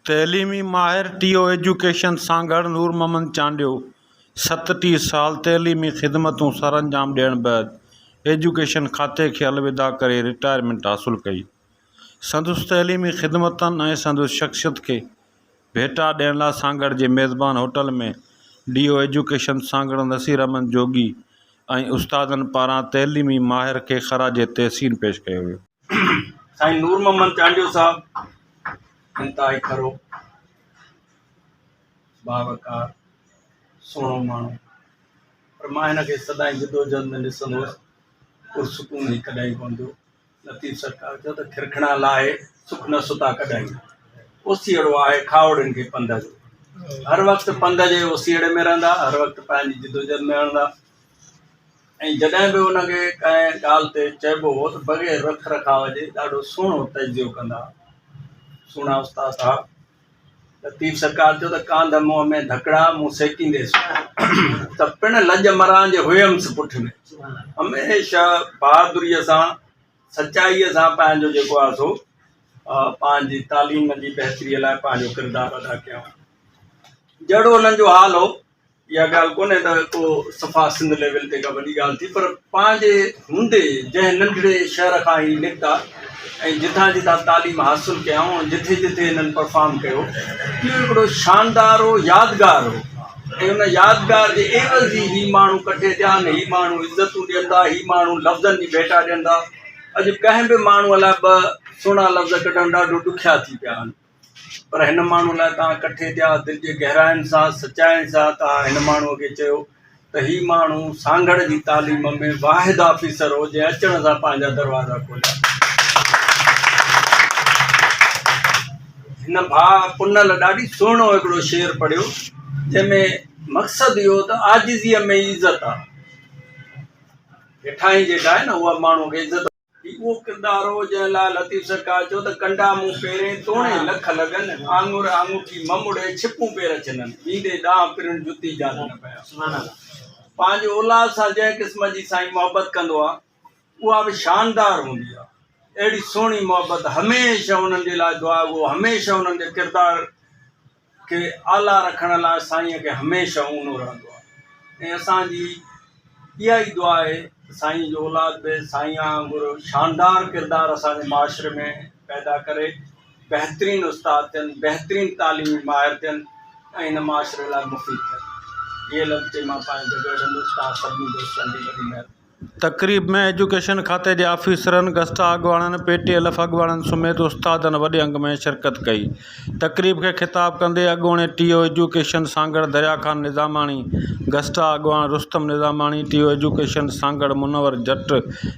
तइलीमी माहिर TO education Sanghar नूर मोहम्मद चांडियो 37 साल तइलीमी ख़िदमतूं सरअंजाम ॾियण बैदि एजुकेशन खाते खे अलविदा करे रिटायरमेंट हासिल कई। संदुसि तइलीमी ख़िदमतनि ऐं संदुसि शख़्सियत खे भेटा ॾियण लाइ सांगड़ जे मेज़बान होटल में डीओ एजुकेशन सांगड़ नसीर अहमद जोगी ऐं उस्तादनि पारां तइलीमी माहिर खे ख़राज तहसीन पेश कयो वियो। साईं नूर मोहम्मद चांडियो साहब इंतहाई खरो बावकार सुहिणो माण्हू, पर मां हिन खे सदाईं जिदोजहद में ॾिसंदुसि, पुरसुकून ई कॾहिं कोन थियो। लतीफ़ सरकार चयो त खिरखिणा लाहे सुख न सुता कॾहिं, ओसीड़ो आहे खावड़नि खे पंध जो। हर वक़्तु पंध जे ओसीड़े में रहंदा, हर वक़्तु पंहिंजी जिदोजहद में रहंदा। ऐं जॾहिं बि हुनखे कंहिं ॻाल्हि ते चइबो हो त बग़ैर रख रखाव जे ॾाढो सुहिणो तजियो कंदा। सुहिणा उस्ताद साहब। लतीफ़ सरकार चयो त कांध मुंहं में धकड़ा मूं सेकींदेसि त पिण लॼ मरां जे हुयमि पुठ में। हमेशह बहादुरीअ सां सचाईअ सां पंहिंजो जेको आहे सो पंहिंजी तालीम जी बहितरीअ लाइ पंहिंजो किरदारु अदा कयूं। जहिड़ो हुननि जो हाल हो, इहा ॻाल्हि कोन्हे त को सफ़ा सिंध लेवल ते का वॾी ॻाल्हि थी, पर पंहिंजे हूंदे जंहिं नंढड़े शहर खां ई निकिता ऐं जिथां जिथां तालीम हासिलु कयऊं, जिथे जिथे हिननि परफॉर्म कयो, इहो हिकिड़ो शानदार हो, यादगार हो। ऐं हुन यादगार जे एवज़ ई ही माण्हू कठे थिया आहिनि, ही माण्हू इज़तूं ॾियनि था, ही माण्हू लफ़्ज़नि जी भेटा ॾियनि था। अॼु कंहिं बि माण्हूअ लाइ ॿ सुहिणा लफ़्ज़ कढणु ॾाढो ॾुखिया थी पिया आहिनि, पर हिन माण्हू लाइ तव्हां कठे थिया, दिलि जे गहराइनि सां सचाइनि सां तव्हां हिन माण्हूअ खे चयो त ही माण्हू सांगड़ जी तालीम में वाहिद ऑफिसर हो जंहिं अचण सां पंहिंजा दरवाज़ा खोलिया। हिन भाउ पुनल ॾाढी सुहिणो हिकिड़ो शेर पढ़ियो, जंहिंमें मक़सदु इहो त आजिज़ीअ में इज़त आहे। हेठाई जेका आहे न उहा माण्हू खे इज़त, उहो किरदारु हो जंहिं लाइ लतीफ़ सरकार चयो त कंडा मूं पेरें तोणे लख लॻनि, आङुर आङूठी ममुड़े छिपूं पेर छिननि, ईंदे ॾांहुं पिण जुती जात न पिया। पंहिंजे औलाद सां जंहिं क़िस्म जी साईं मोहबत कंदो आहे, उहा बि शानदार हूंदी आहे। अहिड़ी सुहिणी मोहबत हमेशह उन्हनि जे लाइ दुआ, उहो हमेशह उन्हनि जे किरदार खे आला रखण लाइ साईंअ खे हमेशह ऊनो रहंदो आहे। ऐं असांजी इहा ई दुआ आहे साईं जो औलाद बि साईं वांगुरु शानदार किरदार असांजे माशरे में पैदा करे, बहितरीनु उस्ताद थियनि, बहितरीनु तालीमी माहिर थियनि ऐं हिन माशरे लाइ मुफ़ीद थियनि। इहे लफ़्ज़ चई मां पंहिंजो जॻह ॾींदुसि। तव्हां सभिनी दोस्तनि जी वॾी महिरबानी। तक़रीब में एजुकेशन खाते जे ऑफिसरनि, गस्टा अॻवाननि, PTLF अॻवाननि समेत उस्तादनि वॾे अंग में शिरकत कई। तक़रीब खे ख़िताब कंदे अॻूणे टीओ एजुकेशन सांगड़ दरिया ख़ान निज़ामाणी, गस्टा अॻवान Rustam निज़ामाणी, TO education Sanghar Munawar Jatt,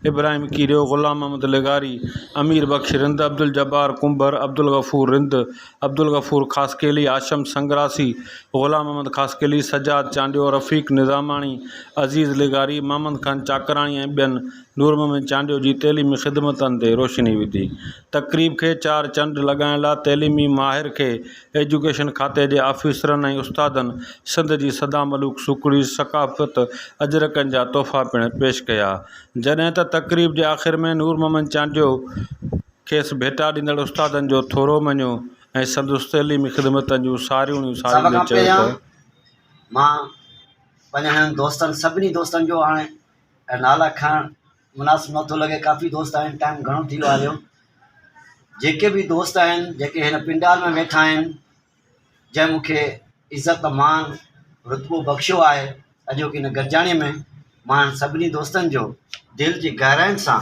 Ibrahim कीरियो, Ghulam Ahmad लिगारी, Amir Bakhsh Rind, Abdul Jabbar comber, Abdul Ghafoor Rind, Abdul Ghafoor Khaskheli, आशम संग्रासी, Ghulam Ahmad Khaskheli, Sajjad Chandio, रफ़ीक निज़ामाणी, अज़ीज़ लिगारी, मोहम्मद खान चाकराणी ऐं ॿियनि नूर मोहम्मद चांडियो जी तइलीमी ख़िदमतनि ते रोशनी विधी। तक़रीब खे 4 चंड लॻाइण लाइ तइलीमी माहिर खे एजुकेशन खाते जे ऑफिसरनि ऐं उस्तादनि सिंध जी सदा मलूक सूकड़ी सक़ाफ़त अजरकनि जा तोहफ़ा पिण पेश कया। जॾहिं त तक़रीब जे आख़िर में नूर मोहम्मद चांडियो खेसि भेटा ॾींदड़ उस्तादनि जो थोरो मञियो ऐं संदुसि तइलीमी ख़िदमतनि जूं सारियूं चयो त मां पंहिंजनि दोस्तनि, सभिनी दोस्तनि जो हाणे नाला खणणु मुनासिबु नथो लॻे। काफ़ी दोस्त आहिनि, टाइम घणो थी वियो आहे। जेके बि दोस्त आहिनि, जेके हिन पिंडाल में वेठा आहिनि, जंहिं मूंखे इज़त मान रुतबो बख़्शियो आहे अॼोकी हिन गॾिजाणीअ में, मां सभिनी दोस्तनि जो दिलि जी गहराइनि सां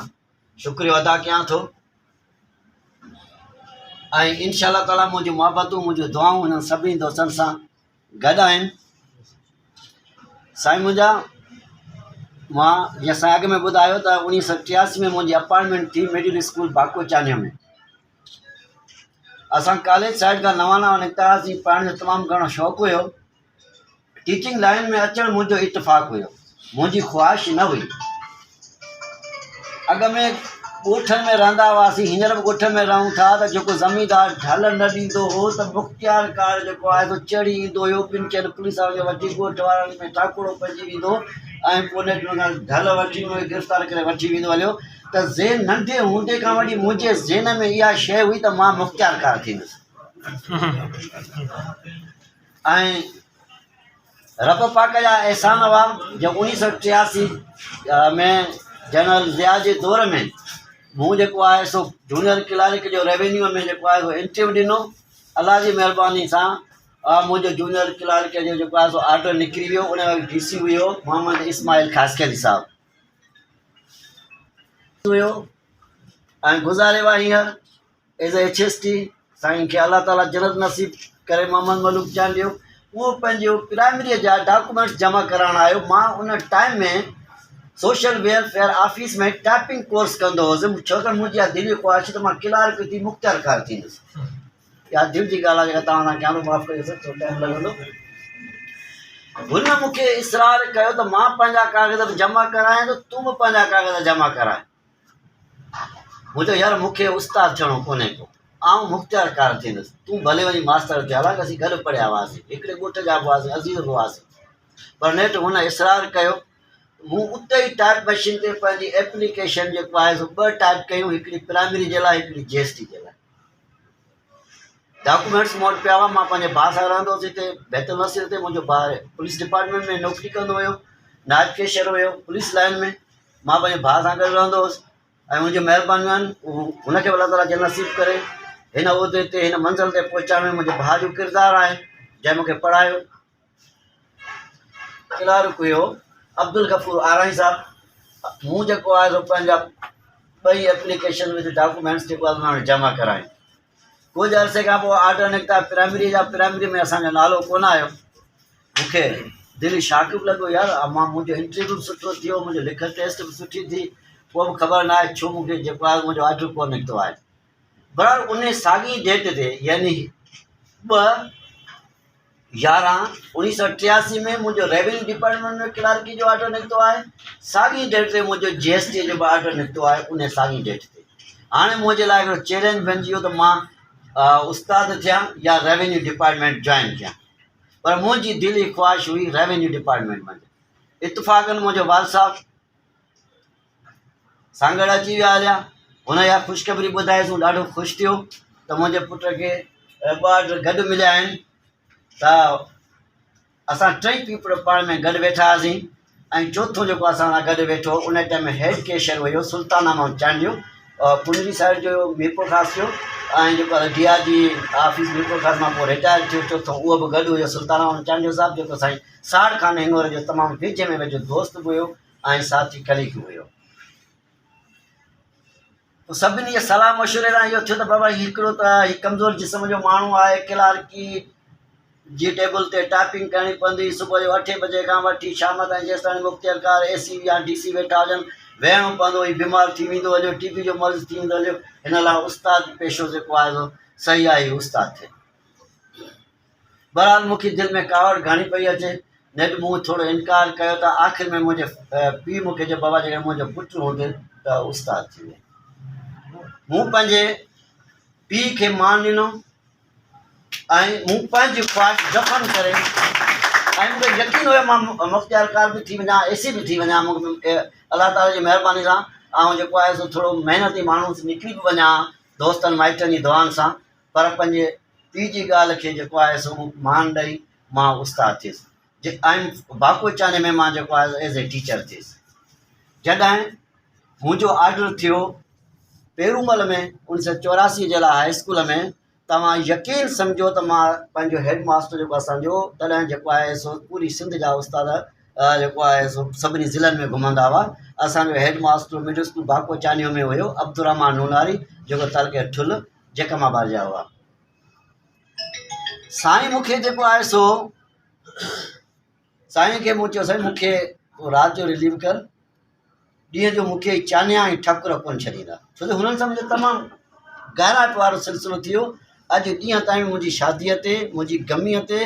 शुक्रिया अदा कयां थो। ऐं इंशा अल्लाह ताला मुंहिंजूं मुहबतूं, मुंहिंजूं दुआऊं हिननि सभिनी दोस्तनि सां गॾु आहिनि। साईं मुंहिंजा, मां जीअं असां अॻु में ॿुधायो त 1983 में मुंहिंजी अपॉइंटमेंट थी मिडिल स्कूल बाकोचानिया में। असां कॉलेज साइड खां नवां निकितासीं, पढ़ण जो तमामु घणो शौक़ु हुयो। टीचिंग लाइन में अचणु मुंहिंजो इतफ़ाक़ु हुयो, मुंहिंजी ख़्वाहिश न हुई। अॻ में ॻोठनि में रहंदा हुआसीं, हींअर बि ॻोठ में रहूं था, त जेको ज़मींदार ढल न ॾींदो हो त मुख़्तियार कार जेको आहे सो चढ़ी ईंदो हुयो, 2-4 पुलिस वारनि खे वठी ॻोठ वारनि में ठाकुरो पइजी वेंदो ऐं पोइ ढल वठी गिरफ़्तार करे वठी वेंदो हलियो। त ज़ेन नंढे हूंदे खां वठी मुंहिंजे ज़हन में इहा शइ हुई त मां मुख़्तियार कार थींदुसि। ऐं रब पाक जा एहसान हुआ जो 1983 में जनरल ज़िया जे दौर में मूं जेको आहे सो जूनियर क्लार्क जो रेवेन्यू में जेको आहे सो इंटरव्यू ॾिनो। अलाह जी महिरबानी सां मुंहिंजो जूनियर क्लार्क जो जेको आहे सो ऑर्डर निकिरी वियो। उन वक़्तु DC हुयो मोहम्मद इस्माइल ख़ासकरी साहिबु हुयो ऐं गुज़ारे विया हींअर एज़ ए HST। साईं खे अलाह ताला जन्नत नसीब करे मोहम्मद मलूक जान ॾियो। उहो पंहिंजो प्राइमरीअ जा डॉक्यूमेंट्स जमा कराइण आयो। मां उन टाइम में सोशल वेलफेयर ऑफिस में टाइपिंग कोर्स कंदो हुउसि, छाकाणि मुंहिंजी इहा दिलि जी ख़्वाहिश त मां क्लार्क थी मुख़्तियारकार थींदुसि। इहा दिलि जी ॻाल्हि आहे जेका तव्हां सां कयां थो, माफ़ु करे थोरो टाइम लॻंदो। हुन मूंखे इसरार कयो त मां पंहिंजा कागज़ जमा करायां त तूं बि पंहिंजा कागज़ जमा कराए। मूं चयो यार मूंखे उस्ताद थियणो कोन्हे को, आउं मुख़्तियारकार थींदुसि, तूं भले वञी मास्टर थिया। हालांकि असीं गॾु पढ़िया हुआसीं, हिकिड़े ॻोठ जा बि हुआसीं, अज़ीज़ बि हुआसीं, पर नेठि हुन इसरार कयो। मूं उते ई टाइप मशीन ते पंहिंजी एप्लीकेशन जेको आहे सो 2 टाइप कयूं, हिकिड़ी प्राइमरी जे लाइ, हिकिड़ी GST जे लाइ। डॉक्यूमेंट्स मूं वटि पिया हुआ। मां पंहिंजे भाउ सां रहंदो हुउसि हिते बैतुल नसीर ते। मुंहिंजो भाउ पुलिस डिपार्टमेंट में नौकिरी कंदो हुयो, नायब कैशियर हुयो पुलिस लाइन में। मां पंहिंजे भाउ सां गॾु रहंदो हुउसि ऐं मुंहिंजी महिरबानियूं आहिनि हुनखे अलाह ताला जन्नत नसीब करे हिन उहिदे ते, हिन मंज़िल ते पहुचाइण में मुंहिंजे भाउ जो किरदारु आहे जंहिं मूंखे पढ़ायो। क्लार्क हुयो अब्दुल गफ़ूर आराई साहब। मूं जेको आहे सो पंहिंजा 2 एप्लीकेशन विद डॉक्यूमेंट्स जेको आहे उन जमा करायूं। कुझु अरसे खां पोइ ऑर्डर निकिता प्राइमरी जा। प्राइमरी में असांजो नालो कोन आयो। मूंखे दिलि शाक बि लॻो यार, मुंहिंजो इंटरव्यू बि सुठो थियो, मुंहिंजो लिखियलु टेस्ट बि सुठी थी, पोइ बि ख़बर न आहे छो मूंखे जेको आहे मुंहिंजो ऑर्डर कोन निकितो आहे। बराबर उन साॻी डेट ते यानी 2/11/1983 में मुंहिंजो रेवेन्यू डिपार्टमेंट में क्लार्की जो ऑर्डर निकितो आहे। साॻी डेट ते मुंहिंजो GST जो बि ऑर्डर निकितो आहे। उन साॻी डेट ते हाणे मुंहिंजे लाइ हिकिड़ो चैलेंज बणिजी वियो त मां उस्ताद थियां या रेवेन्यू डिपार्टमेंट जॉइन कयां। पर मुंहिंजी दिलि जी ख़्वाहिश हुई रेवेन्यू डिपार्टमेंट में। इतफ़ाक़नि मुंहिंजो वाल साहब सांगड़ अची विया हलिया। हुन जा ख़ुशख़बरी ॿुधाईसि, हू ॾाढो ख़ुशि थियो त मुंहिंजे पुट खे 2 ऑर्डर गॾु मिलिया आहिनि। त असां 3 पीपल पाण में गॾु वेठा हुआसीं ऐं चोथों जेको असां सां गॾु वेठो उन टाइम में हेड कैशियर हुयो सुल्ताना मां चांडियो, पुनरी साइड जो मीरपुर ख़ासि थियो ऐं जेको DRG ऑफिस मीरपुर ख़ासि मां पोइ रिटायर थियो चोथों, उहो बि गॾु हुयो सुल्ताना मां चांडियो साहिबु, जेको साईं साड़ खान हिंगोर जो तमामु वेझे में वेझो दोस्त बि हुयो ऐं साथी कलीग बि हुयो। पोइ सभिनी जे सलाह मशवरे सां इहो थियो त बाबा हिकिड़ो त हीउ कमज़ोर जिस्म जो माण्हू आहे, क्लार्की जी टेबल ते टाइपिंग करणी पवंदी, सुबुह जो 8 बजे खां वठी शाम ताईं जेसि ताईं मुख़्तियारकार AC या DC वेठा हुजनि, वेहणो पवंदो, हीउ बीमार थी वेंदो हलियो, TB जो मर्ज़ थी वेंदो हलियो। हिन लाइ उस्ताद पेशो जेको आहे सही आहे, हीउ उस्ताद थिए। बहरहाल मूंखे दिलि में कावड़ घणी पई अचे। नेठि मूं थोरो इनकार कयो त आख़िर में मुंहिंजे पीउ मूंखे चयो बाबा जेकॾहिं मुंहिंजो पुटु हूंदे त उस्ताद थी वियो। मूं पंहिंजे पीउ खे मान ॾिनो ऐं मूं पंहिंजी ख़्वाहिश दफ़न करे ऐं मूंखे यकीन हुयो मां मुख़्तियारकार बि थी वञा, AC बि थी वञा। मूंखे अलाह ताला जी महिरबानी सां ऐं जेको आहे सो थोरो महिनती माण्हू निकिरी बि वञा दोस्तनि माइटनि जी दुआनि सां, पर पंहिंजे पीउ जी ॻाल्हि खे जेको आहे सो मान ॾेई मां उस्ताद थियुसि ऐं बाकोचाने में मां जेको आहे एज़ ए टीचर थियुसि। जॾहिं मुंहिंजो ऑर्डर थियो पेरूमल में 1984 जे लाइ हाई स्कूल में, तव्हां यकीन सम्झो त मां पंहिंजो हेड मास्टर जेको असांजो तॾहिं जेको आहे सो पूरी सिंध जा उस्ताद जेको आहे सो सभिनी ज़िलनि में घुमंदा हुआ। असांजो हेड मास्टर मिडिल स्कूल बाकोचानियो में हुयो अब्दुर्रहमान नूनारी, जेको तलके ठुल जकमाबाद जा हुआ। साईं मूंखे जेको आहे सो साईं खे मूं चयो साईं मूंखे राति जो रिलीव कर, ॾींहं जो मूंखे चानिया ऐं ठकुर कोन छॾींदा, छो जो हुननि सां मुंहिंजो तमामु गहराट वारो सिलसिलो थियो। अॼु ॾींहं ताईं मुंहिंजी शादीअ ते, मुंहिंजी गमीअ ते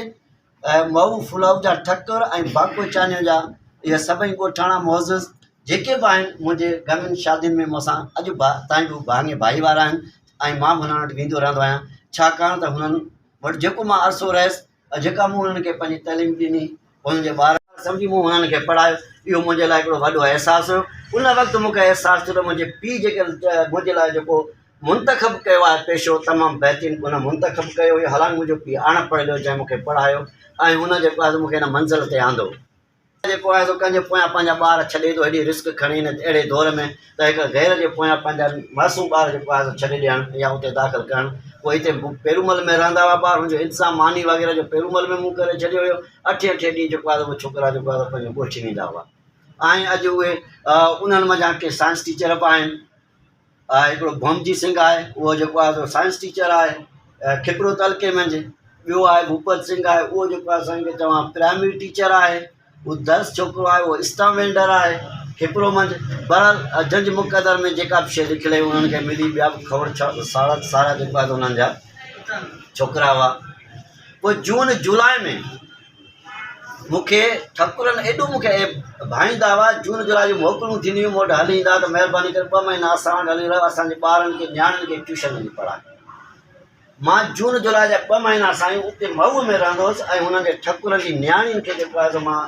मऊ फुलाऊ जा ठकुर ऐं बाकोचानियो जा इहे सभई ॻोठाणा मुअज़्ज़िज़ जेके बि आहिनि मुंहिंजे गमियुनि शादियुनि में मूंसां अॼु ताईं बि भाङे भाई वारा आहिनि ऐं मां बि हुननि वटि वेंदो रहंदो आहियां, छाकाणि त हुननि वटि जेको मां अरसो रहियुसि, जेका मूं हुननि खे पंहिंजी तइलीम ॾिनी, हुननि जे ॿार सम्झी मूं हुननि खे पढ़ायो, इहो मुंहिंजे लाइ हिकिड़ो वॾो अहसासु हुयो। उन वक़्तु मूंखे अहसासु थियो त मुंहिंजे पीउ जेके मुंहिंजे लाइ जेको मुंतखब कयो आहे पेशो तमामु बहितरीनु उन मुंतखब कयो हुयो। हालांकि मुंहिंजो पीउ अणपढ़ियल हो जंहिं मूंखे पढ़ायो ऐं हुन जेको आहे मूंखे हिन मंज़िल ते आंदो। जेको आहे कंहिंजे पोयां पंहिंजा ॿार छॾे थो हेॾी रिस्क खणी हिन अहिड़े दौर में, त हिकु गैर जे पोयां पंहिंजा मासूम ॿार जेको आहे छॾे ॾियणु या उते दाख़िल करणु। पोइ हिते पेरूमल में रहंदा हुआ ॿार, हुनजो इंतिज़ाम मानी वग़ैरह जो पेरूमल में मूं करे छॾियो हुयो। 8 ॾींहं जेको आहे उहे छोकिरा जेको आहे पंहिंजो ॻोठी वेंदा हुआ। ऐं अॼु उहे उन्हनि मंझां के साइंस टीचर बि आहिनि। हिकिड़ो भोमजी सिंह आहे, उहो जेको आहे साइंस टीचर आहे खिपरो तलके मंझि। ॿियो आहे भूपत सिंह आहे, उहो जेको आहे असांखे चवां प्राइमरी टीचर आहे। उहो दर्स छोकिरो आहे, उहो स्टाम वेंडर आहे खिपरो मंझि। बहरहाल जज मुक़दर में जेका बि शइ लिखियल हुई उन्हनि खे मिली। ॿिया बि ख़बर सारा जेको आहे उन्हनि जा छोकिरा हुआ। पोइ जून जुलाई में मूंखे ठकुरनि एॾो मूंखे भाईंदा हुआ। जून जुलाई जूं मोकलूं थींदियूं, मूं वटि हली ईंदा त महिरबानी करे 2 महीना असां वटि हली रहियो, असांजे ॿारनि खे नियाणियुनि खे ट्यूशन जी पढ़ाए। मां जून जुलाई जा 2 महीना साईं उते मऊ में रहंदो हुउसि ऐं हुननि खे ठकुरनि जी नियाणियुनि खे जेको आहे मां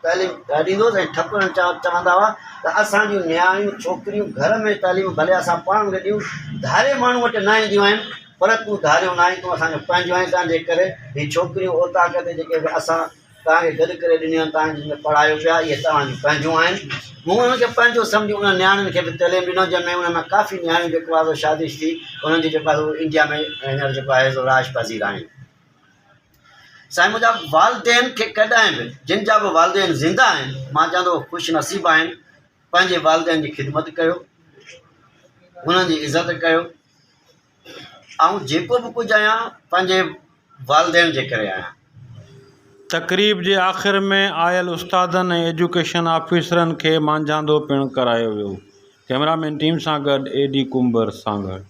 तालीम ॾींदो हुउसि। ऐं ठकुरनि चवंदा हुआ त असांजूं नियाणियूं छोकिरियूं घर में तालीम भले असां पाण खे ॾियूं, धारे माण्हू वटि न ईंदियूं आहिनि, पर तूं धारियो न आहीं, तूं असांजो पंहिंजो आहीं। तव्हांजे करे हीअ छोकिरियूं ओताक ते जेके असां तव्हांखे गॾु करे ॾिनियूं आहिनि, तव्हांजे पढ़ायो पिया, इहे तव्हांजूं पंहिंजूं आहिनि। मूं उन्हनि खे पंहिंजो सम्झी उन नियाणियुनि खे बि तइलीम ॾिनो, जंहिंमें उनमें काफ़ी नियाणियूं जेको आहे शादी थी, उन्हनि जी जेको आहे इंडिया में हींअर जेको आहे राज पज़ीर आहिनि। साईं मुंहिंजा वालदेन खे कॾहिं बि, जिन जा बि वालदेन ज़िंदा आहिनि, मां चवंदो ख़ुशि नसीब आहिनि। पंहिंजे वालदेन जी ख़िदमत कयो, हुननि जी इज़त कयो। ऐं जेको बि कुझु आहियां पंहिंजे वालदेन जे करे आहियां। तक़रीब जे आख़िर में आयल उस्तादनि ऐं एजुकेशन ऑफिसरनि खे मांझांदो पिणु करायो वियो। कैमरामैन टीम सां गॾु AD कुंबर सांगड़।